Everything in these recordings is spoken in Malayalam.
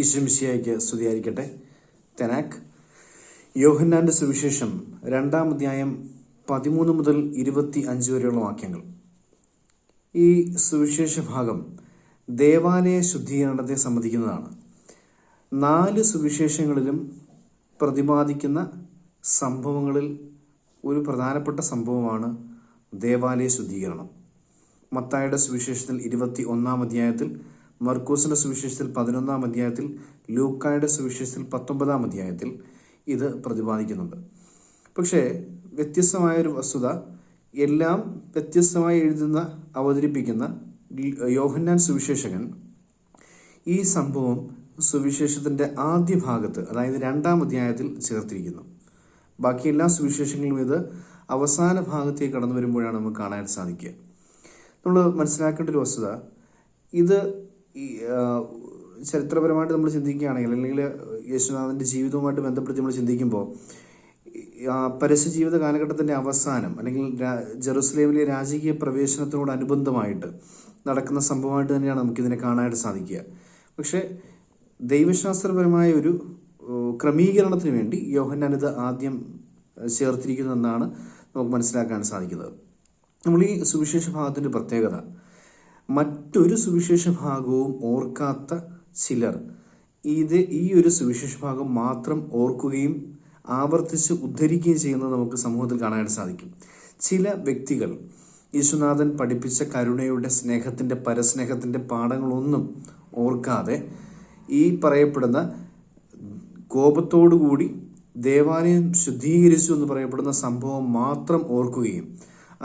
ഈശ്വമിശിയായിക്ക് സ്തുതിയായിരിക്കട്ടെ. തെനാക്ക് യോഹന്നാന്റെ സുവിശേഷം 2-ാം അധ്യായം 13 മുതൽ 25 വരെയുള്ള വാക്യങ്ങൾ. ഈ സുവിശേഷ ഭാഗം ദേവാലയ ശുദ്ധീകരണത്തെ സംബന്ധിക്കുന്നതാണ്. 4 സുവിശേഷങ്ങളിലും പ്രതിപാദിക്കുന്ന സംഭവങ്ങളിൽ ഒരു പ്രധാനപ്പെട്ട സംഭവമാണ് ദേവാലയ ശുദ്ധീകരണം. മത്തായിയുടെ സുവിശേഷത്തിൽ 21-ാം അധ്യായത്തിൽ, മർക്കോസിന്റെ സുവിശേഷത്തിൽ 11-ാം അധ്യായത്തിൽ, ലൂക്കായുടെ സുവിശേഷത്തിൽ 19-ാം അധ്യായത്തിൽ ഇത് പ്രതിപാദിക്കുന്നുണ്ട്. പക്ഷേ വ്യത്യസ്തമായൊരു വസ്തുത, എല്ലാം വ്യത്യസ്തമായി അവതരിപ്പിക്കുന്ന യോഹന്നാൻ സുവിശേഷകൻ ഈ സംഭവം സുവിശേഷത്തിന്റെ ആദ്യ ഭാഗത്ത്, അതായത് 2-ാം അധ്യായത്തിൽ ചേർത്തിരിക്കുന്നു. ബാക്കി എല്ലാ സുവിശേഷങ്ങളിലും ഇത് അവസാന ഭാഗത്തേക്ക് കടന്നു വരുമ്പോഴാണ് നമുക്ക് കാണാൻ സാധിക്കുക. നമ്മൾ മനസ്സിലാക്കേണ്ട ഒരു വസ്തുത, ഇത് ചരിത്രപരമായിട്ട് നമ്മൾ ചിന്തിക്കുകയാണെങ്കിൽ, അല്ലെങ്കിൽ യേശുനാഥന്റെ ജീവിതവുമായിട്ട് ബന്ധപ്പെടുത്തി നമ്മൾ ചിന്തിക്കുമ്പോൾ, പരസ്യ ജീവിത കാലഘട്ടത്തിന്റെ അവസാനം, അല്ലെങ്കിൽ ജെറുസലേമിലെ രാജകീയ പ്രവേശനത്തോടനുബന്ധമായിട്ട് നടക്കുന്ന സംഭവമായിട്ട് തന്നെയാണ് നമുക്കിതിനെ കാണാനായിട്ട് സാധിക്കുക. പക്ഷേ ദൈവശാസ്ത്രപരമായ ഒരു ക്രമീകരണത്തിന് വേണ്ടി യോഹന്നാൻ ഇത് ആദ്യം ചേർത്തിരിക്കുന്നതെന്നാണ് നമുക്ക് മനസ്സിലാക്കാൻ സാധിക്കുന്നത്. നമ്മൾ ഈ സുവിശേഷ ഭാഗത്തിന്റെ പ്രത്യേകത, മറ്റൊരു സുവിശേഷ ഭാഗവും ഓർക്കാത്ത ചിലർ ഈ ഒരു സുവിശേഷ ഭാഗം മാത്രം ഓർക്കുകയും ആവർത്തിച്ച് ഉദ്ധരിക്കുകയും ചെയ്യുന്നത് നമുക്ക് സമൂഹത്തിൽ കാണാനായിട്ട് സാധിക്കും. ചില വ്യക്തികൾ യേശുനാഥൻ പഠിപ്പിച്ച കരുണയുടെ, സ്നേഹത്തിന്റെ, പരസ്നേഹത്തിന്റെ പാഠങ്ങളൊന്നും ഓർക്കാതെ ഈ പറയപ്പെടുന്ന കോപത്തോടുകൂടി ദേവാലയം ശുദ്ധീകരിച്ചു എന്ന് പറയപ്പെടുന്ന സംഭവം മാത്രം ഓർക്കുകയും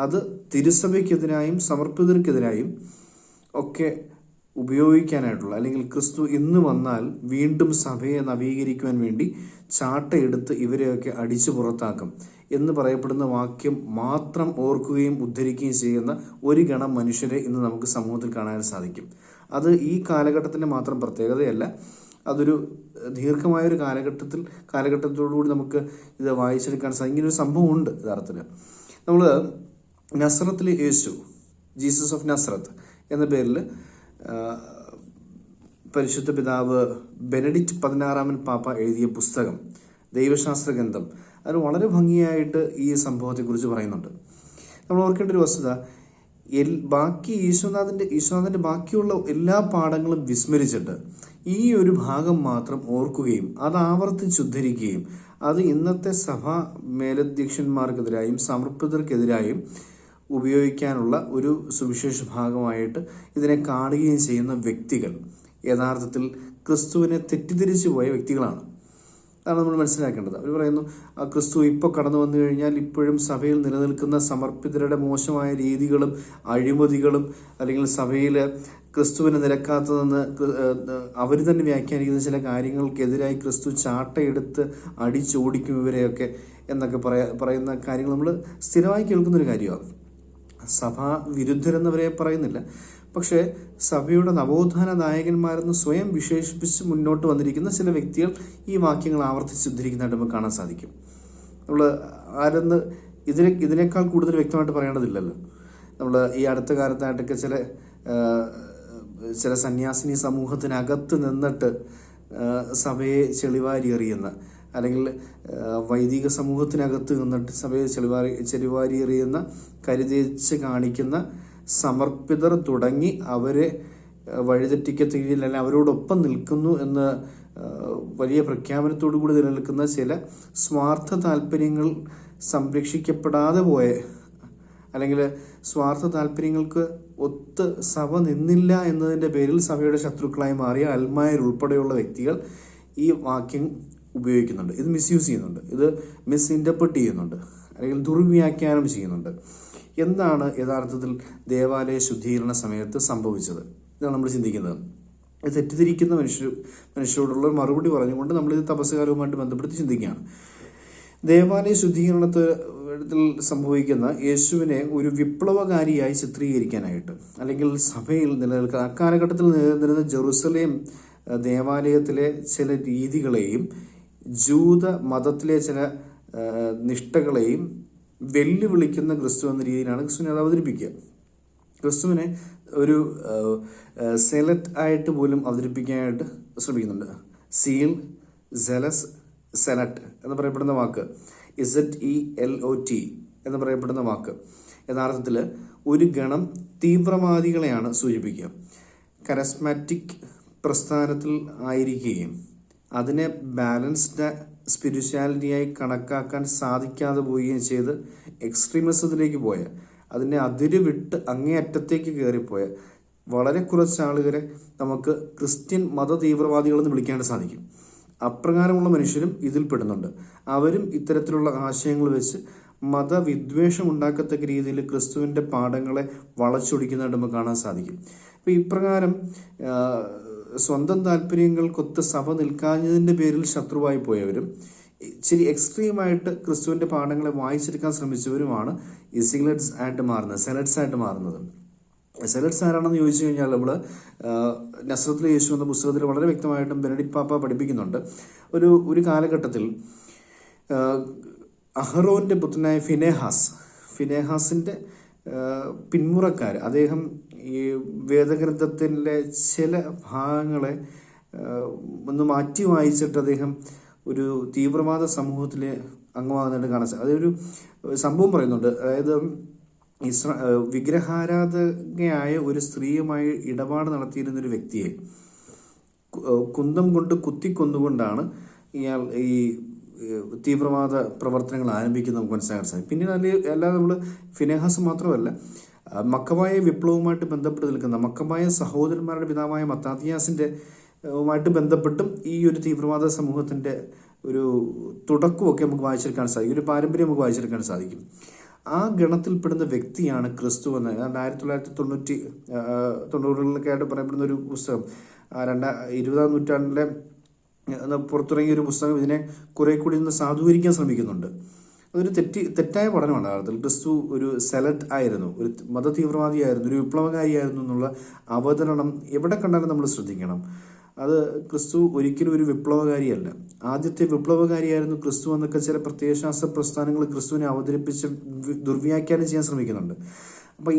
അത് തിരുസഭയ്ക്കെതിരായും സമർപ്പിതർക്കെതിരായും ഒക്കെ ഉപയോഗിക്കാനായിട്ടുള്ള, അല്ലെങ്കിൽ ക്രിസ്തു ഇന്ന് വന്നാൽ വീണ്ടും സഭയെ നവീകരിക്കുവാൻ വേണ്ടി ചാട്ടയെടുത്ത് ഇവരെയൊക്കെ അടിച്ചു പുറത്താക്കും എന്ന് പറയപ്പെടുന്ന വാക്യം മാത്രം ഓർക്കുകയും ഉദ്ധരിക്കുകയും ചെയ്യുന്ന ഒരു ഗണം മനുഷ്യരെ ഇന്ന് നമുക്ക് സമൂഹത്തിൽ കാണാൻ സാധിക്കും. അത് ഈ കാലഘട്ടത്തിന്റെ മാത്രം പ്രത്യേകതയല്ല, അതൊരു ദീർഘമായൊരു കാലഘട്ടത്തോടുകൂടി നമുക്ക് ഇത് വായിച്ചെടുക്കാൻ സാധിക്കും. ഇങ്ങനൊരു സംഭവം ഉണ്ട്. യഥാർത്ഥത്തിൽ നമ്മൾ നസ്രത്തിലെ യേശു, ജീസസ് ഓഫ് നസ്രത്ത് എന്ന പേരിൽ പരിശുദ്ധ പിതാവ് ബെനഡിക്റ്റ് 16-ാമൻ പാപ്പ എഴുതിയ പുസ്തകം, ദൈവശാസ്ത്ര ഗ്രന്ഥം, അത് വളരെ ഭംഗിയായിട്ട് ഈ സംഭവത്തെക്കുറിച്ച് പറയുന്നുണ്ട്. നമ്മൾ ഓർക്കേണ്ട ഒരു വസ്തുത, ബാക്കി ഈശ്വനാഥന്റെ ബാക്കിയുള്ള എല്ലാ പാഠങ്ങളും വിസ്മരിച്ചിട്ട് ഈ ഒരു ഭാഗം മാത്രം ഓർക്കുകയും അത് ആവർത്തിച്ചുദ്ധരിക്കുകയും അത് ഇന്നത്തെ സഭാ മേലധ്യക്ഷന്മാർക്കെതിരായും സമർപ്പിതർക്കെതിരായും ഉപയോഗിക്കാനുള്ള ഒരു സുവിശേഷ ഭാഗമായിട്ട് ഇതിനെ കാണുകയും ചെയ്യുന്ന വ്യക്തികൾ യഥാർത്ഥത്തിൽ ക്രിസ്തുവിനെ തെറ്റിദ്ധരിച്ചു പോയ വ്യക്തികളാണ്. അതാണ് നമ്മൾ മനസ്സിലാക്കേണ്ടത്. അവർ പറയുന്നു, ക്രിസ്തു ഇപ്പോൾ കടന്നു വന്നു കഴിഞ്ഞാൽ ഇപ്പോഴും സഭയിൽ നിലനിൽക്കുന്ന സമർപ്പിതരുടെ മോശമായ രീതികളും അഴിമതികളും, അല്ലെങ്കിൽ സഭയിൽ ക്രിസ്തുവിനെ നിരക്കാത്തതെന്ന് അവർ തന്നെ വ്യാഖ്യാനിക്കുന്ന ചില കാര്യങ്ങൾക്കെതിരായി ക്രിസ്തു ചാട്ടയെടുത്ത് അടിച്ചോടിക്കും ഇവരെയൊക്കെ എന്നൊക്കെ പറയുന്ന കാര്യങ്ങൾ നമ്മൾ സ്ഥിരമായി കേൾക്കുന്നൊരു കാര്യമാണ്. സഭാ വിരുദ്ധരെന്നവരെ പറയുന്നില്ല, പക്ഷേ സഭയുടെ നവോത്ഥാന നായകന്മാരെന്ന് സ്വയം വിശേഷിപ്പിച്ച് മുന്നോട്ട് വന്നിരിക്കുന്ന ചില വ്യക്തികൾ ഈ വാക്യങ്ങൾ ആവർത്തിച്ച് ഉദ്ധരിക്കുന്നതായിട്ട് നമുക്ക് കാണാൻ സാധിക്കും. നമ്മൾ ആരെന്ന് ഇതിനേക്കാൾ കൂടുതൽ വ്യക്തമായിട്ട് പറയേണ്ടതില്ലല്ലോ. നമ്മൾ ഈ അടുത്ത കാലത്തായിട്ടൊക്കെ ചില സന്യാസിനി സമൂഹത്തിനകത്ത് നിന്നിട്ട് സഭയെ ചെളിവാരി എറിയുന്ന, അല്ലെങ്കിൽ വൈദിക സമൂഹത്തിനകത്ത് നിന്നിട്ട് സഭയെ ചെളിവാരി എറിയുന്ന, കരുതേച്ച് കാണിക്കുന്ന സമർപ്പിതർ തുടങ്ങി അവരെ വഴിതെറ്റിക്കത്തില്ല, അല്ലെങ്കിൽ അവരോടൊപ്പം നിൽക്കുന്നു എന്ന് വലിയ പ്രഖ്യാപനത്തോടു കൂടി നിലനിൽക്കുന്ന ചില സ്വാർത്ഥ താല്പര്യങ്ങൾ സംരക്ഷിക്കപ്പെടാതെ പോയ, അല്ലെങ്കിൽ സ്വാർത്ഥ താല്പര്യങ്ങൾക്ക് ഒത്ത് സഭ നിന്നില്ല എന്നതിൻ്റെ പേരിൽ സഭയുടെ ശത്രുക്കളായി മാറിയ അൽമായരുൾപ്പെടെയുള്ള വ്യക്തികൾ ഈ വാക്യം ഉപയോഗിക്കുന്നുണ്ട്. ഇത് മിസ്യൂസ് ചെയ്യുന്നുണ്ട്, ഇത് മിസ്ഇൻ്റർപ്രറ്റ് ചെയ്യുന്നുണ്ട്, അല്ലെങ്കിൽ ദുർവ്യാഖ്യാനം ചെയ്യുന്നുണ്ട്. എന്താണ് യഥാർത്ഥത്തിൽ ദേവാലയ ശുദ്ധീകരണ സമയത്ത് സംഭവിച്ചത്? ഇതാണ് നമ്മൾ ചിന്തിക്കുന്നത്. ഇത് തെറ്റിദ്ധരിക്കുന്ന മനുഷ്യരോടുള്ള മറുപടി പറഞ്ഞുകൊണ്ട് നമ്മളിത് തപസ്സുകാലവുമായിട്ട് ബന്ധപ്പെടുത്തി ചിന്തിക്കുകയാണ്. ദേവാലയ ശുദ്ധീകരണത്തിൽ സംഭവിക്കുന്ന യേശുവിനെ ഒരു വിപ്ലവകാരിയായി ചിത്രീകരിക്കാനായിട്ട്, അല്ലെങ്കിൽ സഭയിൽ നിലനിൽക്കുന്ന അക്കാലഘട്ടത്തിൽ നിലനിന്നിരുന്ന ജെറുസലേം ദേവാലയത്തിലെ ചില രീതികളെയും ജൂത മതത്തിലെ ചില നിഷ്ഠകളെയും വെല്ലുവിളിക്കുന്ന ക്രിസ്തു എന്ന രീതിയിലാണ് ക്രിസ്തുവിനെ അത് അവതരിപ്പിക്കുക. ക്രിസ്തുവിനെ ഒരു സെലക്ട് ആയിട്ട് പോലും അവതരിപ്പിക്കാനായിട്ട് ശ്രമിക്കുന്നുണ്ട്. സീൽ, സെലസ്, സെലറ്റ് എന്ന് പറയപ്പെടുന്ന വാക്ക്, ZELOT എന്ന് പറയപ്പെടുന്ന വാക്ക് യഥാർത്ഥത്തിൽ ഒരു ഗണം തീവ്രവാദികളെയാണ് സൂചിപ്പിക്കുക. കരസ്മാറ്റിക് പ്രസ്ഥാനത്തിൽ ആയിരിക്കുകയും അതിനെ ബാലൻസ്ഡ് സ്പിരിച്വാലിറ്റിയായി കണക്കാക്കാൻ സാധിക്കാതെ പോവുകയും ചെയ്ത് എക്സ്ട്രീമിസത്തിലേക്ക് പോയ, അതിനെ അതിര് വിട്ട് അങ്ങേയറ്റത്തേക്ക് കയറിപ്പോയ വളരെ കുറച്ച് ആളുകളെ നമുക്ക് ക്രിസ്ത്യൻ മത തീവ്രവാദികളെന്ന് വിളിക്കാൻ സാധിക്കും. അപ്രകാരമുള്ള മനുഷ്യരും ഇതിൽ പെടുന്നുണ്ട്. അവരും ഇത്തരത്തിലുള്ള ആശയങ്ങൾ വെച്ച് മതവിദ്വേഷം ഉണ്ടാക്കത്തക്ക രീതിയിൽ ക്രിസ്തുവിൻ്റെ പാഠങ്ങളെ വളച്ചൊടിക്കുന്നതായിട്ട് നമുക്ക് കാണാൻ സാധിക്കും. അപ്പോൾ ഇപ്രകാരം സ്വന്തം താല്പര്യങ്ങൾക്കൊത്ത് സഭ നിൽക്കാഞ്ഞതിൻ്റെ പേരിൽ ശത്രുവായി പോയവരും ഇച്ചിരി എക്സ്ട്രീമായിട്ട് ക്രിസ്തുവിൻ്റെ പാഠങ്ങളെ വായിച്ചെടുക്കാൻ ശ്രമിച്ചവരുമാണ് ഈ സെലറ്റ്സ് ആയിട്ട് മാറുന്നത്. സെലറ്റ്സ് ആരാണെന്ന് ചോദിച്ചു കഴിഞ്ഞാൽ നമ്മൾ നസ്രത്തിലെ യേശു എന്ന പുസ്തകത്തിൽ വളരെ വ്യക്തമായിട്ടും ബെനഡിക്ട് പാപ്പ പഠിപ്പിക്കുന്നുണ്ട്. ഒരു കാലഘട്ടത്തിൽ അഹറോൻ്റെ പുത്രനായ ഫിനെഹാസിൻ്റെ പിന്മുറക്കാർ, അദ്ദേഹം ഈ വേദഗ്രന്ഥത്തിൻ്റെ ചില ഭാഗങ്ങളെ ഒന്ന് മാറ്റി വായിച്ചിട്ട് അദ്ദേഹം ഒരു തീവ്രവാദ സമൂഹത്തിലെ അംഗമാകുന്നതായിട്ട് കാണാൻ സാധിക്കും. അതൊരു സംഭവം പറയുന്നുണ്ട്. അതായത് വിഗ്രഹാരാധകയായ ഒരു സ്ത്രീയുമായി ഇടപാട് നടത്തിയിരുന്നൊരു വ്യക്തിയെ കുന്തം കൊണ്ട് കുത്തിക്കൊന്നുകൊണ്ടാണ് ഇയാൾ ഈ തീവ്രവാദ പ്രവർത്തനങ്ങൾ ആരംഭിക്കുന്നത് നമുക്ക് മനസ്സിലാക്കാൻ സാധിക്കും. പിന്നീട് അല്ലാതെ നമ്മൾ ഫിനെഹാസ് മാത്രമല്ല, മക്കബായ വിപ്ലവവുമായിട്ട് ബന്ധപ്പെട്ട് നിൽക്കുന്ന മക്കബായ സഹോദരന്മാരുടെ പിതാവായ മത്താത്തിയാസിൻ്റെ ുമായിട്ട് ബന്ധപ്പെട്ടും ഈ ഒരു തീവ്രവാദ സമൂഹത്തിൻ്റെ ഒരു തുടക്കമൊക്കെ നമുക്ക് വായിച്ചെടുക്കാൻ സാധിക്കും, ഒരു പാരമ്പര്യം നമുക്ക് വായിച്ചെടുക്കാൻ സാധിക്കും. ആ ഗണത്തിൽപ്പെടുന്ന വ്യക്തിയാണ് ക്രിസ്തു എന്ന് 1990 ആയിട്ട് പറയപ്പെടുന്ന ഒരു പുസ്തകം, 20ാം നൂറ്റാണ്ടിലെ പുറത്തിറങ്ങിയ ഒരു പുസ്തകം ഇതിനെ കുറെ കൂടി ഒന്ന് സാധൂകരിക്കാൻ ശ്രമിക്കുന്നുണ്ട്. അതൊരു തെറ്റായ പഠനമാണ്. അർത്ഥത്തിൽ ക്രിസ്തു ഒരു സെലറ്റ് ആയിരുന്നു, ഒരു മത തീവ്രവാദിയായിരുന്നു, ഒരു വിപ്ലവകാരിയായിരുന്നു എന്നുള്ള അവതരണം എവിടെ കണ്ടാലും നമ്മൾ ശ്രദ്ധിക്കണം. അത് ക്രിസ്തു ഒരിക്കലും ഒരു വിപ്ലവകാരിയല്ല. ആദ്യത്തെ വിപ്ലവകാരിയായിരുന്നു ക്രിസ്തു എന്നൊക്കെ ചില പ്രത്യയശാസ്ത്ര പ്രസ്ഥാനങ്ങൾ ക്രിസ്തുവിനെ അവതരിപ്പിച്ച് ദുർവ്യാഖ്യാനം ചെയ്യാൻ ശ്രമിക്കുന്നുണ്ട്. അപ്പോൾ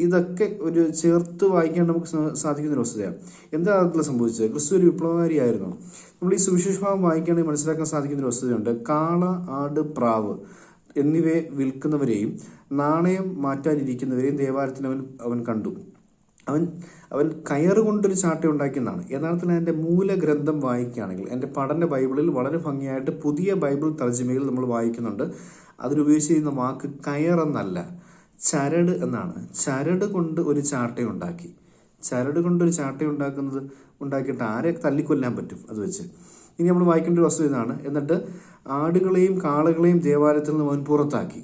ഇതൊക്കെ ഒരു ചേർത്ത് വായിക്കാൻ നമുക്ക് സാധിക്കുന്ന ഒരു വസ്തുതയാണ്. എന്താ അതിൽ സംഭവിച്ചത്? ക്രിസ്തു ഒരു വിപ്ലവകാരിയായിരുന്നു. നമ്മൾ ഈ സുവിശേഷഭാവം വായിക്കുകയാണെങ്കിൽ മനസ്സിലാക്കാൻ സാധിക്കുന്ന ഒരു വസ്തുതയുണ്ട്. കാള, ആട്, പ്രാവ് എന്നിവയെ വിൽക്കുന്നവരെയും നാണയം മാറ്റാനിരിക്കുന്നവരെയും ദേവാലയത്തിൽ അവൻ കണ്ടു. അവൻ കയറുകൊണ്ടൊരു ചാട്ട ഉണ്ടാക്കിയെന്നാണ്. യഥാർത്ഥത്തിൽ എൻ്റെ മൂലഗ്രന്ഥം വായിക്കുകയാണെങ്കിൽ എൻ്റെ പഠന ബൈബിളിൽ വളരെ ഭംഗിയായിട്ട് പുതിയ ബൈബിൾ തർജ്ജിമയിൽ നമ്മൾ വായിക്കുന്നുണ്ട്. അതിലുപയോഗിച്ചിരുന്ന വാക്ക് കയറെന്നല്ല, ചരട് എന്നാണ്. ചരട് കൊണ്ട് ഒരു ചാട്ടയുണ്ടാക്കി. ചരട് കൊണ്ടൊരു ഉണ്ടാക്കിയിട്ട് ആരെ തല്ലിക്കൊല്ലാൻ പറ്റും അത് വെച്ച്. ഇനി നമ്മൾ വായിക്കേണ്ട ഒരു വസ്തു ഇതാണ്. എന്നിട്ട് ആടുകളെയും കാളകളെയും ദേവാലയത്തിൽ നിന്ന് അവൻ പുറത്താക്കി.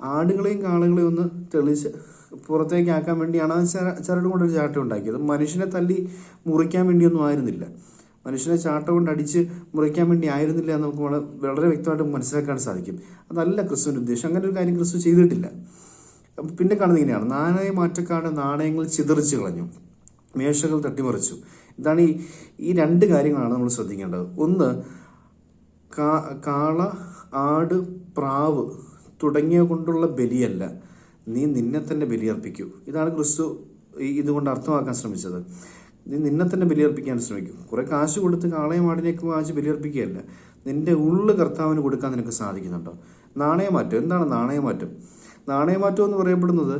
ആടുകളെയും കാളകളെയും ഒന്ന് തെളിച്ച് പുറത്തേക്ക് ആക്കാൻ വേണ്ടിയാണ് ആ ചരട് കൊണ്ടൊരു ചാട്ട ഉണ്ടാക്കിയത്. മനുഷ്യനെ തല്ലി മുറിക്കാൻ വേണ്ടിയൊന്നും ആയിരുന്നില്ല, മനുഷ്യനെ ചാട്ട കൊണ്ട് അടിച്ച് മുറിക്കാൻ വേണ്ടി ആയിരുന്നില്ല എന്ന് നമുക്ക് വളരെ വ്യക്തമായിട്ട് മനസ്സിലാക്കാൻ സാധിക്കും. അതല്ല ക്രിസ്തുവിൻ്റെ ഉദ്ദേശം. അങ്ങനെ ഒരു കാര്യം ക്രിസ്തു ചെയ്തിട്ടില്ല. പിന്നെ കാണുന്നത് ഇങ്ങനെയാണ്: നാണയമാറ്റക്കാരുടെ നാണയങ്ങൾ ചിതറിച്ച് കളഞ്ഞു, മേശകൾ തട്ടിമറിച്ചു. ഇതാണ് ഈ രണ്ട് കാര്യങ്ങളാണ് നമ്മൾ ശ്രദ്ധിക്കേണ്ടത്. ഒന്ന്, കാള, ആട്, പ്രാവ് തുടങ്ങിയ കൊണ്ടുള്ള ബലിയല്ല, നീ നിന്നെ തന്നെ ബലിയർപ്പിക്കൂ. ഇതാണ് ക്രിസ്തു ഇതുകൊണ്ട് അർത്ഥമാക്കാൻ ശ്രമിച്ചത്. നീ നിന്നെ തന്നെ ബലിയർപ്പിക്കാൻ ശ്രമിക്കും. കുറെ കാശ് കൊടുത്ത് കാളയും ആടിനെയൊക്കെ വാങ്ങിച്ച് ബലിയർപ്പിക്കുകയല്ല, നിന്റെ ഉള്ളു കർത്താവിന് കൊടുക്കാൻ നിനക്ക് സാധിക്കുന്നുണ്ടോ? നാണയമാറ്റം. എന്താണ് നാണയമാറ്റം? നാണയമാറ്റം എന്ന് പറയപ്പെടുന്നത്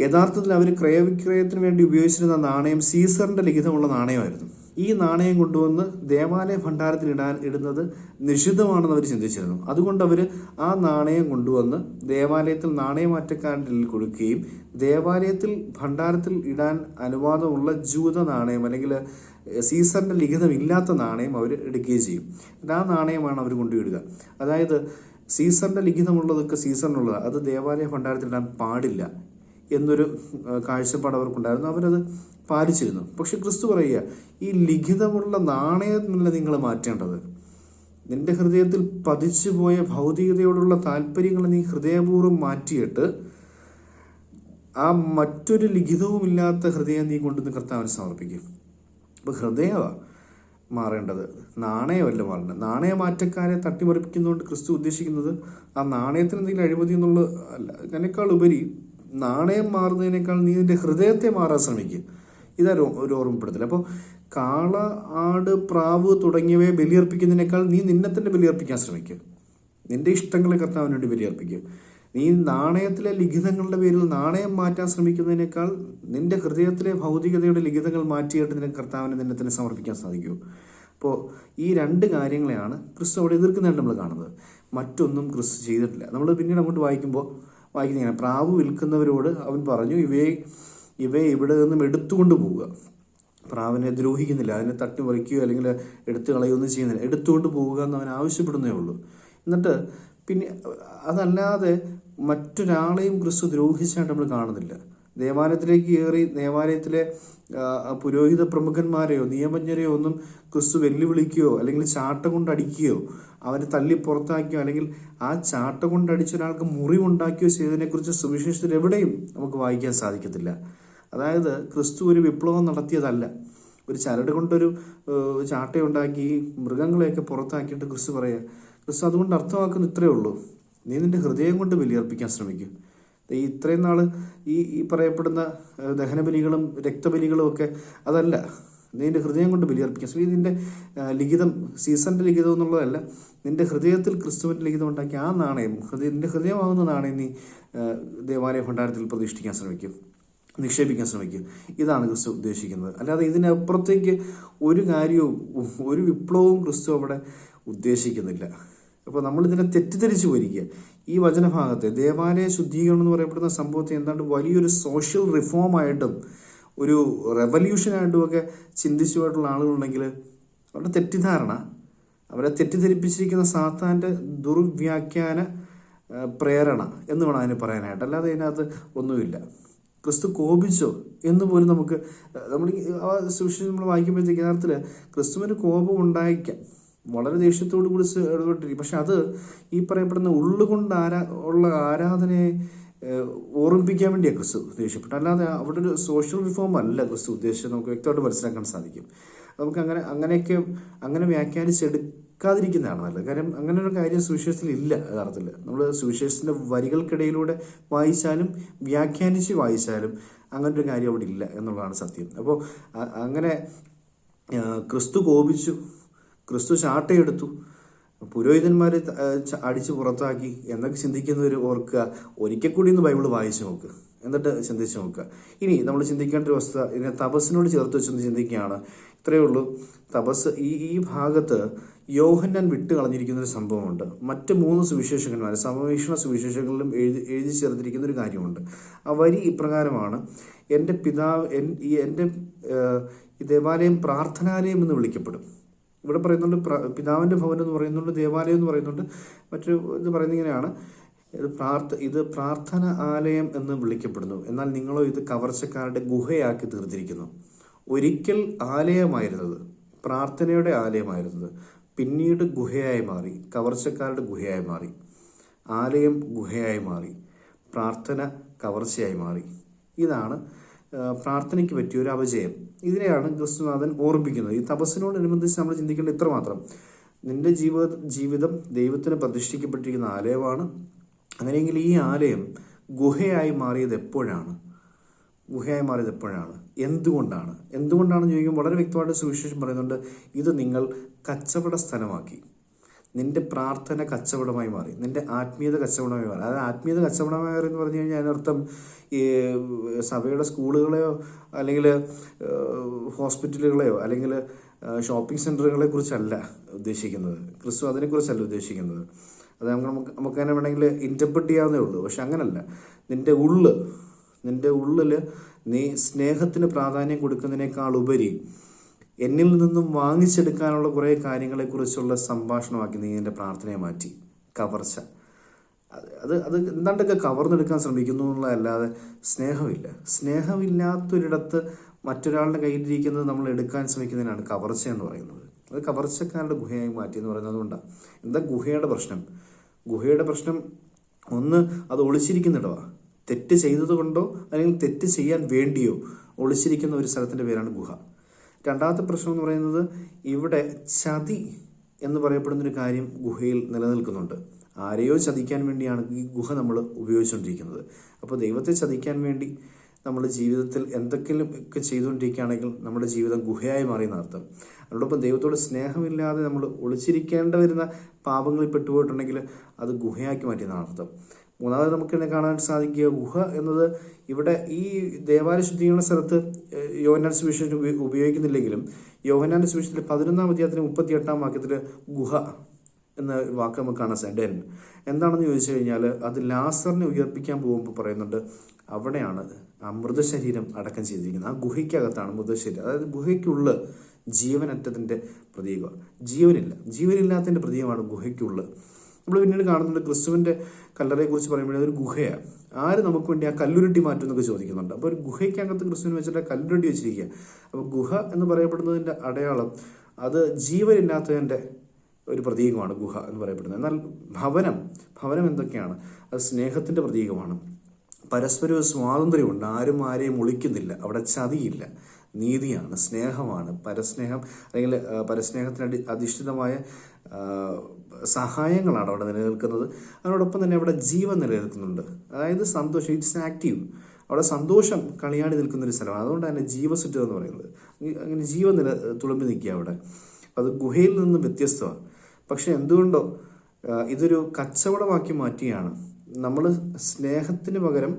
യഥാർത്ഥത്തിൽ അവർ ക്രയവിക്രയത്തിന് വേണ്ടി ഉപയോഗിച്ചിരുന്ന നാണയം സീസറിന്റെ ലിഖിതമുള്ള നാണയമായിരുന്നു. ഈ നാണയം കൊണ്ടുവന്ന് ദേവാലയ ഭണ്ഡാരത്തിൽ ഇടുന്നത് നിഷിദ്ധമാണെന്ന് അവർ ചിന്തിച്ചിരുന്നു. അതുകൊണ്ട് അവർ ആ നാണയം കൊണ്ടുവന്ന് ദേവാലയത്തിൽ നാണയമാറ്റക്കാരൻ്റെ കൊടുക്കുകയും ദേവാലയത്തിൽ ഭണ്ഡാരത്തിൽ ഇടാൻ അനുവാദമുള്ള ജൂത നാണയം അല്ലെങ്കിൽ സീസറിന്റെ ലിഖിതമില്ലാത്ത നാണയം അവർ എടുക്കുകയും ചെയ്യും. ആ നാണയമാണ് അവർ കൊണ്ടുവിടുക. അതായത് സീസറിന്റെ ലിഖിതമുള്ളതൊക്കെ സീസറിനുള്ളതാണ്, അത് ദേവാലയ ഭണ്ഡാരത്തിൽ ഇടാൻ പാടില്ല എന്നൊരു കാഴ്ചപ്പാട് അവർക്കുണ്ടായിരുന്നു. അവരത് പാലിച്ചിരുന്നു. പക്ഷെ ക്രിസ്തു പറയുക, ഈ ലിഖിതമുള്ള നാണയമല്ല നിങ്ങൾ മാറ്റേണ്ടത്. നിന്റെ ഹൃദയത്തിൽ പതിച്ചുപോയ ഭൗതികതയോടുള്ള താല്പര്യങ്ങൾ നീ ഹൃദയപൂർവ്വം മാറ്റിയിട്ട് ആ മറ്റൊരു ലിഖിതവുമില്ലാത്ത ഹൃദയം നീ കൊണ്ടുവന്ന് കർത്താവിന് സമർപ്പിക്കും. അപ്പോൾ ഹൃദയമാണ് മാറേണ്ടത്, നാണയമല്ല മാറേണ്ടത്. നാണയമാറ്റക്കാരെ തട്ടിമറിപ്പിക്കുന്നതുകൊണ്ട് ക്രിസ്തു ഉദ്ദേശിക്കുന്നത് ആ നാണയത്തിന് എന്തെങ്കിലും അഴിമതി എന്നുള്ള അല്ല. അതിനേക്കാൾ ഉപരി നാണയം മാറുന്നതിനേക്കാൾ നീ നിന്റെ ഹൃദയത്തെ മാറാൻ ശ്രമിക്കുക. ഇതൊരു ഒരു ഓർമ്മപ്പെടുത്തൽ. അപ്പോൾ കാള, ആട്, പ്രാവ് തുടങ്ങിയവയെ ബലിയർപ്പിക്കുന്നതിനേക്കാൾ നീ നിന്നെ തന്നെ ബലിയർപ്പിക്കാൻ ശ്രമിക്കും. നിന്റെ ഇഷ്ടങ്ങളെ കർത്താവിന് വേണ്ടി ബലിയർപ്പിക്കും. നീ നാണയത്തിലെ ലിഖിതങ്ങളുടെ പേരിൽ നാണയം മാറ്റാൻ ശ്രമിക്കുന്നതിനേക്കാൾ നിന്റെ ഹൃദയത്തിലെ ഭൗതികതയുടെ ലിഖിതങ്ങൾ മാറ്റിയിട്ട് നിനക്ക് കർത്താവിനെ നിന്നെ തന്നെ സമർപ്പിക്കാൻ സാധിക്കൂ. അപ്പോൾ ഈ രണ്ട് കാര്യങ്ങളെയാണ് ക്രിസ്തു അവിടെ എതിർക്കുന്നതായിട്ട് നമ്മൾ കാണുന്നത്. മറ്റൊന്നും ക്രിസ്തു ചെയ്തിട്ടില്ല. നമ്മൾ പിന്നീട് അങ്ങോട്ട് വായിക്കുന്നതാണ്, പ്രാവ് വിൽക്കുന്നവരോട് അവൻ പറഞ്ഞു, ഇവയെ ഇവിടെ നിന്നും എടുത്തുകൊണ്ട് പോവുക. പ്രാവിനെ ദ്രോഹിക്കുന്നില്ല, അതിനെ തട്ടി മറിക്കുകയോ അല്ലെങ്കിൽ എടുത്തു കളയുകയൊന്നും ചെയ്യുന്നില്ല. എടുത്തുകൊണ്ട് പോവുക എന്ന് അവൻ ആവശ്യപ്പെടുന്നേ ഉള്ളൂ. എന്നിട്ട് പിന്നെ അതല്ലാതെ മറ്റൊരാളെയും ക്രിസ്തു ദ്രോഹിച്ചായിട്ട് നമ്മൾ കാണുന്നില്ല. ദേവാലയത്തിലേക്ക് കയറി ദേവാലയത്തിലെ പുരോഹിത പ്രമുഖന്മാരെയോ നിയമജ്ഞരെയോ ഒന്നും ക്രിസ്തു വെല്ലുവിളിക്കുകയോ അല്ലെങ്കിൽ ചാട്ട കൊണ്ടടിക്കുകയോ അവരെ തല്ലി പുറത്താക്കിയോ അല്ലെങ്കിൽ ആ ചാട്ട കൊണ്ടടിച്ച ഒരാൾക്ക് മുറിവുണ്ടാക്കിയോ ചെയ്തതിനെക്കുറിച്ച് സുവിശേഷത്തിൽ എവിടെയും നമുക്ക് വായിക്കാൻ സാധിക്കത്തില്ല. അതായത് ക്രിസ്തു ഒരു വിപ്ലവം നടത്തിയതല്ല. ഒരു ചരട് കൊണ്ടൊരു ചാട്ടയുണ്ടാക്കി മൃഗങ്ങളെയൊക്കെ പുറത്താക്കിയിട്ട് ക്രിസ്തു പറയുക. ക്രിസ്തു അതുകൊണ്ട് അർത്ഥമാക്കുന്ന ഇത്രയേ ഉള്ളൂ, നീ നിന്റെ ഹൃദയം കൊണ്ട് ബലിയർപ്പിക്കാൻ ശ്രമിക്കും. ഈ ഇത്രയും നാൾ ഈ പറയപ്പെടുന്ന ദഹനബലികളും രക്തബലികളും ഒക്കെ അതല്ല, നീ നിന്റെ ഹൃദയം കൊണ്ട് ബലിയർപ്പിക്കാൻ ശ്രമിക്കും. നിന്റെ ലിഖിതം സീസണിൻ്റെ ലിഖിതം എന്നുള്ളതല്ല, നിന്റെ ഹൃദയത്തിൽ ക്രിസ്തുവിൻ്റെ ലിഖിതം ഉണ്ടാക്കി ആ നാണയം നിന്റെ ഹൃദയമാകുന്ന നാണയം നീ ദേവാലയ ഭണ്ഡാരത്തിൽ പ്രതിഷ്ഠിക്കാൻ ശ്രമിക്കും, നിക്ഷേപിക്കാൻ ശ്രമിക്കും. ഇതാണ് ക്രിസ്തു ഉദ്ദേശിക്കുന്നത്. അല്ലാതെ ഇതിനപ്പുറത്തേക്ക് ഒരു കാര്യവും ഒരു വിപ്ലവവും ക്രിസ്തു അവിടെ ഉദ്ദേശിക്കുന്നില്ല. അപ്പോൾ നമ്മളിതിനെ തെറ്റിദ്ധരിച്ചു പോയിരിക്കുക. ഈ വചനഭാഗത്തെ ദേവാലയ ശുദ്ധീകരണം എന്ന് പറയപ്പെടുന്ന സംഭവത്തെ എന്താണ്ട് വലിയൊരു സോഷ്യൽ റിഫോമായിട്ടും ഒരു റെവല്യൂഷനായിട്ടും ഒക്കെ ചിന്തിച്ചു പോയിട്ടുള്ള ആളുകളുണ്ടെങ്കിൽ അവരുടെ തെറ്റിദ്ധാരണ, അവരെ തെറ്റിദ്ധരിപ്പിച്ചിരിക്കുന്ന സാത്താൻ്റെ ദുർവ്യാഖ്യാന പ്രേരണ എന്ന് വേണം അതിന് പറയാനായിട്ട്. അല്ലാതെ അതിനകത്ത് ഒന്നുമില്ല. ക്രിസ്തു കോപിച്ചോ എന്ന് പോലും നമുക്ക് ആ സുവിശേഷം നമ്മൾ വായിക്കുമ്പോഴത്തേക്ക് യഥാർത്ഥത്തിൽ ക്രിസ്തുവിന് കോപം ഉണ്ടായിരിക്കാം, വളരെ ദേഷ്യത്തോടു കൂടി ഇടപെട്ടിരിക്കും. പക്ഷെ അത് ഈ പറയപ്പെടുന്ന ഉള്ളുകൊണ്ട് ഉള്ള ആരാധനയെ ഓർമ്മിപ്പിക്കാൻ വേണ്ടിയാണ് ക്രിസ്തു ദേഷ്യപ്പെട്ടു. അല്ലാതെ അവിടെ ഒരു സോഷ്യൽ റിഫോം അല്ല ക്രിസ്തു ഉദ്ദേശിച്ചത്. നമുക്ക് വ്യക്തമായിട്ട് മനസ്സിലാക്കാൻ സാധിക്കും. നമുക്ക് അങ്ങനെ വ്യാഖ്യാനിച്ചെടുക്കാതിരിക്കുന്നതാണ് നല്ലത്. കാര്യം അങ്ങനെ ഒരു കാര്യം സുവിശേഷത്തിൽ ഇല്ല. യഥാർത്ഥത്തിൽ നമ്മൾ സുവിശേഷത്തിൻ്റെ വരികൾക്കിടയിലൂടെ വായിച്ചാലും വ്യാഖ്യാനിച്ച് വായിച്ചാലും അങ്ങനൊരു കാര്യം അവിടെ ഇല്ല എന്നുള്ളതാണ് സത്യം. അപ്പോൾ അങ്ങനെ ക്രിസ്തു കോപിച്ചു, ക്രിസ്തു ചാട്ടയെടുത്തു, പുരോഹിതന്മാരെ അടിച്ച് പുറത്താക്കി എന്നൊക്കെ ചിന്തിക്കുന്നവർ ഓർക്കുക, ഒരിക്കൽ കൂടി ഒന്ന് ബൈബിൾ വായിച്ചു നോക്കുക, എന്നിട്ട് ചിന്തിച്ച് നോക്കുക. ഇനി നമ്മൾ ചിന്തിക്കേണ്ട ഒരു വസ്തുത ഇതിനെ തപസ്സിനോട് ചേർത്ത് വെച്ചൊന്ന് ചിന്തിക്കുകയാണ്. ഇത്രയേ ഉള്ളൂ. തപസ് ഈ ഭാഗത്ത് യോഹന്നാൻ വിട്ട് കളഞ്ഞിരിക്കുന്ന ഒരു സംഭവമുണ്ട്. മറ്റ് 3 സുവിശേഷകന്മാർ സമവീക്ഷണ സുവിശേഷങ്ങളിലും എഴുതി ചേർത്തിരിക്കുന്ന ഒരു കാര്യമുണ്ട്. ആ വരി ഇപ്രകാരമാണ്: എൻ്റെ പിതാവ് എൻ്റെ ദേവാലയം പ്രാർത്ഥനാലയം എന്ന് വിളിക്കപ്പെടും. ഇവിടെ പറയുന്നുണ്ട് പിതാവിൻ്റെ ഭവനം എന്ന് പറയുന്നുണ്ട്, ദേവാലയം എന്ന് പറയുന്നുണ്ട്. മറ്റൊരു ഇത് പറയുന്നത് ഇങ്ങനെയാണ്: ഇത് പ്രാർത്ഥന ആലയം എന്ന് വിളിക്കപ്പെടുന്നു, എന്നാൽ നിങ്ങളോ ഇത് കവർച്ചക്കാരുടെ ഗുഹയാക്കി തീർത്തിരിക്കുന്നു. ഒരിക്കൽ ആലയമായിരുന്നത്, പ്രാർത്ഥനയുടെ ആലയമായിരുന്നത്, പിന്നീട് ഗുഹയായി മാറി, കവർച്ചക്കാരുടെ ഗുഹയായി മാറി. ആലയം ഗുഹയായി മാറി, പ്രാർത്ഥന കവർച്ചയായി മാറി. ഇതാണ് പ്രാർത്ഥനയ്ക്ക് പറ്റിയ ഒരു അപജയം. ഇതിനെയാണ് ക്രിസ്തുനാഥൻ ഓർമ്മിപ്പിക്കുന്നത്. ഈ തപസ്സിനോടനുബന്ധിച്ച് നമ്മൾ ചിന്തിക്കേണ്ട ഇത്ര മാത്രം: നിന്റെ ജീവിതം ദൈവത്തിന് പ്രതിഷ്ഠിക്കപ്പെട്ടിരിക്കുന്ന ആലയമാണ്. അങ്ങനെയെങ്കിൽ ഈ ആലയം ഗുഹയായി മാറിയത് എപ്പോഴാണ്? എന്തുകൊണ്ടാണെന്ന് ചോദിക്കുമ്പോൾ വളരെ വ്യക്തമായിട്ട് സുവിശേഷം പറയുന്നുണ്ട്: ഇത് നിങ്ങൾ കച്ചവട സ്ഥലമാക്കി. നിന്റെ പ്രാർത്ഥന കച്ചവടമായി മാറി, നിന്റെ ആത്മീയത കച്ചവടമായി മാറി. അതായത് ആത്മീയത കച്ചവടമായി മാറി എന്ന് പറഞ്ഞു കഴിഞ്ഞാൽ അതിനർത്ഥം ഈ സഭയുടെ സ്കൂളുകളെയോ അല്ലെങ്കിൽ ഹോസ്പിറ്റലുകളെയോ അല്ലെങ്കിൽ ഷോപ്പിംഗ് സെൻ്ററുകളെ കുറിച്ചല്ല ഉദ്ദേശിക്കുന്നത്. ക്രിസ്തു അതിനെക്കുറിച്ചല്ല ഉദ്ദേശിക്കുന്നത്. അത് നമുക്ക് തന്നെ വേണമെങ്കിൽ ഇൻ്റർപ്രറ്റ് ചെയ്യാവുന്നേ ഉള്ളൂ. പക്ഷെ അങ്ങനല്ല. നിന്റെ ഉള്ളിൽ നീ സ്നേഹത്തിന് പ്രാധാന്യം കൊടുക്കുന്നതിനേക്കാൾ ഉപരി എന്നിൽ നിന്നും വാങ്ങിച്ചെടുക്കാനുള്ള കുറേ കാര്യങ്ങളെക്കുറിച്ചുള്ള സംഭാഷണമാക്കി നീ എൻ്റെ പ്രാർത്ഥനയെ മാറ്റി. കവർച്ച, അത് എന്താണ്ടൊക്കെ കവർന്നെടുക്കാൻ ശ്രമിക്കുന്നു എന്നുള്ളതല്ലാതെ സ്നേഹമില്ലാത്തൊരിടത്ത് മറ്റൊരാളുടെ കയ്യിലിരിക്കുന്നത് നമ്മൾ എടുക്കാൻ ശ്രമിക്കുന്നതിനാണ് കവർച്ച എന്ന് പറയുന്നത്. അത് കവർച്ചക്കാരുടെ ഗുഹയായി മാറ്റി എന്ന് പറയുന്നത് കൊണ്ടാണ്. എന്താ ഗുഹയുടെ പ്രശ്നം? ഗുഹയുടെ പ്രശ്നം ഒന്ന്, അത് ഒളിച്ചിരിക്കുന്നിടവാ. തെറ്റ് ചെയ്തത് കൊണ്ടോ അല്ലെങ്കിൽ തെറ്റ് ചെയ്യാൻ വേണ്ടിയോ ഒളിച്ചിരിക്കുന്ന ഒരു സ്ഥലത്തിൻ്റെ പേരാണ് ഗുഹ. രണ്ടാമത്തെ പ്രശ്നം എന്ന് പറയുന്നത്, ഇവിടെ ചതി എന്ന് പറയപ്പെടുന്നൊരു കാര്യം ഗുഹയിൽ നിലനിൽക്കുന്നുണ്ട്. ആരെയോ ചതിക്കാൻ വേണ്ടിയാണ് ഈ ഗുഹ നമ്മൾ ഉപയോഗിച്ചുകൊണ്ടിരിക്കുന്നത്. അപ്പോൾ ദൈവത്തെ ചതിക്കാൻ വേണ്ടി നമ്മുടെ ജീവിതത്തിൽ എന്തെങ്കിലും ഒക്കെ ചെയ്തുകൊണ്ടിരിക്കുകയാണെങ്കിൽ നമ്മുടെ ജീവിതം ഗുഹയായി മാറിയെന്ന് അർത്ഥം. അതോടൊപ്പം ദൈവത്തോട് സ്നേഹമില്ലാതെ നമ്മൾ ഒളിച്ചിരിക്കേണ്ട വരുന്ന പാപങ്ങളിൽ പെട്ടുപോയിട്ടുണ്ടെങ്കിൽ അത് ഗുഹയാക്കി മാറ്റിയെന്നാണ് അർത്ഥം. മൂന്നാമത് നമുക്ക് തന്നെ കാണാൻ സാധിക്കുക, ഗുഹ എന്നത് ഇവിടെ ഈ ദേവാലയ ശുദ്ധീകരണ സ്ഥലത്ത് യോഹന്നാൻ സുവിശേഷത്തിൽ ഉപയോഗിക്കുന്നില്ലെങ്കിലും യോഹന്നാന്റെ സുവിശേഷത്തിൽ 11-ാം അധ്യായത്തിന് 38-ാം വാക്യത്തിൽ ഗുഹ എന്ന വാക്ക് നമുക്ക് കാണാൻ സാധിക്കും. എന്താണെന്ന് ചോദിച്ചു കഴിഞ്ഞാൽ അത് ലാസറിനെ ഉയർപ്പിക്കാൻ പോകുമ്പോൾ പറയുന്നുണ്ട്, അവിടെയാണ് ആ മൃതശരീരം അടക്കം ചെയ്തിരിക്കുന്നത്. ആ ഗുഹയ്ക്കകത്താണ് മൃതശരീരം. അതായത് ഗുഹയ്ക്കുള്ള ജീവനറ്റതിൻ്റെ പ്രതീകമാണ്. ജീവനില്ലാത്തതിൻ്റെ പ്രതീകമാണ് ഗുഹയ്ക്കുള്ള. നമ്മൾ പിന്നീട് കാണുന്നുണ്ട് ക്രിസ്തുവിൻ്റെ കല്ലറയെക്കുറിച്ച് പറയുമ്പോൾ അതൊരു ഗുഹയാണ്. ആര് നമുക്ക് വേണ്ടി ആ കല്ലുരുട്ടി മാറ്റും എന്നൊക്കെ ചോദിക്കുന്നുണ്ട്. അപ്പോൾ ഒരു ഗുഹയ്ക്കകത്ത് ക്രിസ്തുവിന് വെച്ചിട്ട് കല്ലുരുട്ടി വെച്ചിരിക്കുക. അപ്പോൾ ഗുഹ എന്ന് പറയപ്പെടുന്നതിൻ്റെ അടയാളം അത് ജീവനില്ലാത്തതിൻ്റെ ഒരു പ്രതീകമാണ് ഗുഹ എന്ന് പറയപ്പെടുന്നത്. എന്നാൽ ഭവനം എന്തൊക്കെയാണ്? അത് സ്നേഹത്തിൻ്റെ പ്രതീകമാണ്. പരസ്പര സ്വാതന്ത്ര്യമുണ്ട്, ആരും ആരെയും ഒളിക്കുന്നില്ല, അവിടെ ചതിയില്ല, നീതിയാണ്, സ്നേഹമാണ്, പരസ്നേഹം അല്ലെങ്കിൽ പരസ്നേഹത്തിന് അധിഷ്ഠിതമായ സഹായങ്ങളാണ് അവിടെ നിലനിൽക്കുന്നത്. അതിനോടൊപ്പം തന്നെ അവിടെ ജീവൻ നിലനിൽക്കുന്നുണ്ട്. അതായത് സന്തോഷം, ഇറ്റ്സ് ആക്റ്റീവ്. അവിടെ സന്തോഷം കളിയാടി നിൽക്കുന്നൊരു സ്ഥലമാണ്. അതുകൊണ്ട് തന്നെ ജീവസുറ്റം എന്ന് പറയുന്നത് അങ്ങനെ ജീവൻ തുളുമ്പി നിൽക്കുക അവിടെ. അത് ഗുഹയിൽ നിന്നും വ്യത്യസ്തമാണ്. പക്ഷെ എന്തുകൊണ്ടോ ഇതൊരു കച്ചവടമാക്കി മാറ്റിയാണ്. നമ്മൾ സ്നേഹത്തിന് പകരം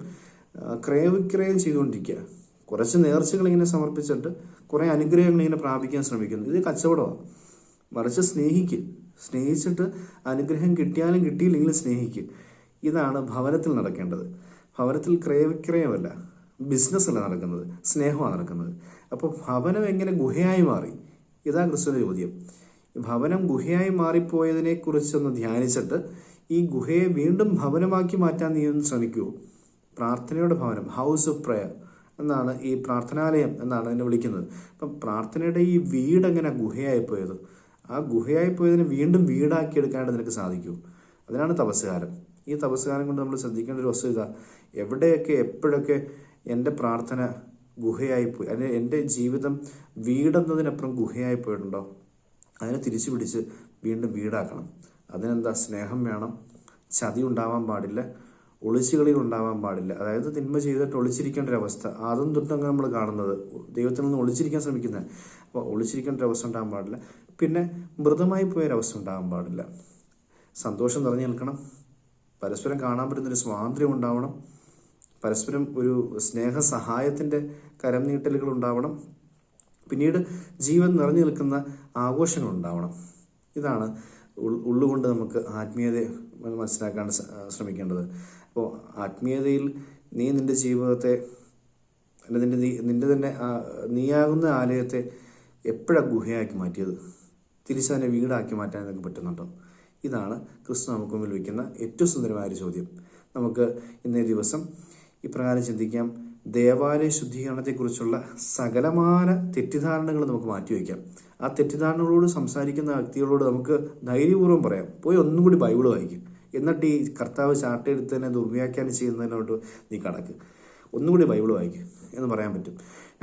ക്രയവിക്രയം ചെയ്തുകൊണ്ടിരിക്കുക. കുറച്ച് നേർച്ചകൾ ഇങ്ങനെ സമർപ്പിച്ചിട്ട് കുറേ അനുഗ്രഹങ്ങൾ ഇങ്ങനെ പ്രാപിക്കാൻ ശ്രമിക്കുന്നു. ഇത് കച്ചവടമാണ്. മറിച്ച് സ്നേഹിച്ചിട്ട് അനുഗ്രഹം കിട്ടിയാലും കിട്ടിയില്ലെങ്കിലും സ്നേഹിക്കുക. ഇതാണ് ഭവനത്തിൽ നടക്കേണ്ടത്. ഭവനത്തിൽ ക്രയവിക്രയമല്ല, ബിസിനസ്സല്ല നടക്കുന്നത്, സ്നേഹമാണ് നടക്കുന്നത്. അപ്പോൾ ഭവനം എങ്ങനെ ഗുഹയായി മാറി? ഇതാ ക്രിസ്തുവിൻ്റെ ചോദ്യം. ഭവനം ഗുഹയായി മാറിപ്പോയതിനെ കുറിച്ചൊന്ന് ധ്യാനിച്ചിട്ട് ഈ ഗുഹയെ വീണ്ടും ഭവനമാക്കി മാറ്റാൻ നീ ഒന്ന് ശ്രമിക്കൂ. പ്രാർത്ഥനയുടെ ഭവനം, ഹൗസ് ഓഫ് പ്രയർ എന്നാണ് ഈ പ്രാർത്ഥനാലയം എന്നാണ് എന്നെ വിളിക്കുന്നത്. അപ്പം പ്രാർത്ഥനയുടെ ഈ വീട് എങ്ങനെ ഗുഹയായി പോയത്? ആ ഗുഹയായി പോയതിനെ വീണ്ടും വീടാക്കി എടുക്കാനായിട്ട് നിനക്ക് സാധിക്കൂ. അതിനാണ് തപസ്സുകാലം. ഈ തപസ്സുകാലം കൊണ്ട് നമ്മൾ ശ്രദ്ധിക്കേണ്ട ഒരു വസ്തുത, എവിടെയൊക്കെ എപ്പോഴൊക്കെ എൻ്റെ പ്രാർത്ഥന ഗുഹയായിപ്പോയി, അല്ലെങ്കിൽ എൻ്റെ ജീവിതം വീടെന്നതിനപ്പുറം ഗുഹയായി പോയിട്ടുണ്ടോ, അതിനെ തിരിച്ചു പിടിച്ച് വീണ്ടും വീടാക്കണം. അതിനെന്താ? സ്നേഹം വേണം, ചതി ഉണ്ടാവാൻ പാടില്ല, ഒളിച്ചുകളികൾ ഉണ്ടാവാൻ പാടില്ല. അതായത് തിന്മ ചെയ്തിട്ട് ഒളിച്ചിരിക്കേണ്ട ഒരവസ്ഥ, അതും തൊട്ടങ്ങ് നമ്മൾ കാണുന്നത് ദൈവത്തിൽ നിന്ന് ഒളിച്ചിരിക്കാൻ ശ്രമിക്കുന്നത്. അപ്പോൾ ഒളിച്ചിരിക്കേണ്ട ഒരവസ്ഥ ഉണ്ടാകാൻ പാടില്ല. പിന്നെ മൃതമായി പോയൊരവസ്ഥ ഉണ്ടാകാൻ പാടില്ല. സന്തോഷം നിറഞ്ഞു നിൽക്കണം, പരസ്പരം കാണാൻ പറ്റുന്നൊരു സ്വാതന്ത്ര്യം ഉണ്ടാവണം, പരസ്പരം ഒരു സ്നേഹ സഹായത്തിൻ്റെ കരം നീട്ടലുകൾ ഉണ്ടാവണം, പിന്നീട് ജീവൻ നിറഞ്ഞു നിൽക്കുന്ന ആഘോഷങ്ങൾ ഉണ്ടാവണം. ഇതാണ് ഉള്ളുകൊണ്ട് നമുക്ക് ആത്മീയതയെ മനസ്സിലാക്കാൻ ശ്രമിക്കേണ്ടത്. അപ്പോൾ ആത്മീയതയിൽ നീ നിൻ്റെ ജീവിതത്തെ, നിന്റെ തന്നെ നീയാകുന്ന ആലയത്തെ എപ്പോഴാണ് ഗുഹയാക്കി മാറ്റിയത്? തിരിച്ചതിനെ വീടാക്കി മാറ്റാൻ നിനക്ക് പറ്റുന്നുണ്ടോ? ഇതാണ് ക്രിസ്തു നമുക്ക് മുമ്പിൽ വയ്ക്കുന്ന ഏറ്റവും സുന്ദരമായൊരു ചോദ്യം. നമുക്ക് ഇന്നേ ദിവസം ഇപ്രകാരം ചിന്തിക്കാം. ദേവാലയ ശുദ്ധീകരണത്തെക്കുറിച്ചുള്ള സകലമായ തെറ്റിദ്ധാരണകൾ നമുക്ക് മാറ്റിവെക്കാം. ആ തെറ്റിദ്ധാരണകളോട് സംസാരിക്കുന്ന വ്യക്തികളോട് നമുക്ക് ധൈര്യപൂർവ്വം പറയാം, പോയി ഒന്നും കൂടി ബൈബിൾ വായിക്കും. എന്നിട്ട് ഈ കർത്താവ് ചാട്ടെടുത്ത് തന്നെ ദുർവ്യാഖ്യാനം ചെയ്യുന്നതിനോട്ട് നീ കടക്ക്, ഒന്നുകൂടി ബൈബിൾ വായിക്കും എന്ന് പറയാൻ പറ്റും.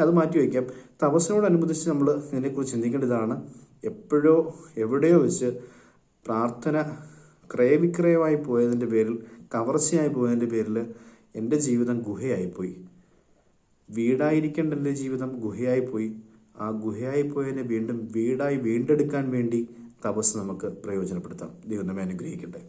അത് മാറ്റിവെക്കാം. തപസ്സിനോടനുബന്ധിച്ച് നമ്മൾ ഇതിനെക്കുറിച്ച് ചിന്തിക്കേണ്ടതാണ്. എപ്പോഴോ എവിടെയോ വെച്ച് പ്രാർത്ഥന ക്രയവിക്രയമായി പോയതിൻ്റെ പേരിൽ, കവർച്ചയായി പോയതിൻ്റെ പേരിൽ എൻ്റെ ജീവിതം ഗുഹയായിപ്പോയി. വീടായിരിക്കേണ്ട എൻ്റെ ജീവിതം ഗുഹയായിപ്പോയി. ആ ഗുഹയായി പോയതിനെ വീണ്ടും വീടായി വീണ്ടെടുക്കാൻ വേണ്ടി തപസ് നമുക്ക് പ്രയോജനപ്പെടുത്താം. ദൈവം നമ്മെ അനുഗ്രഹിക്കട്ടെ.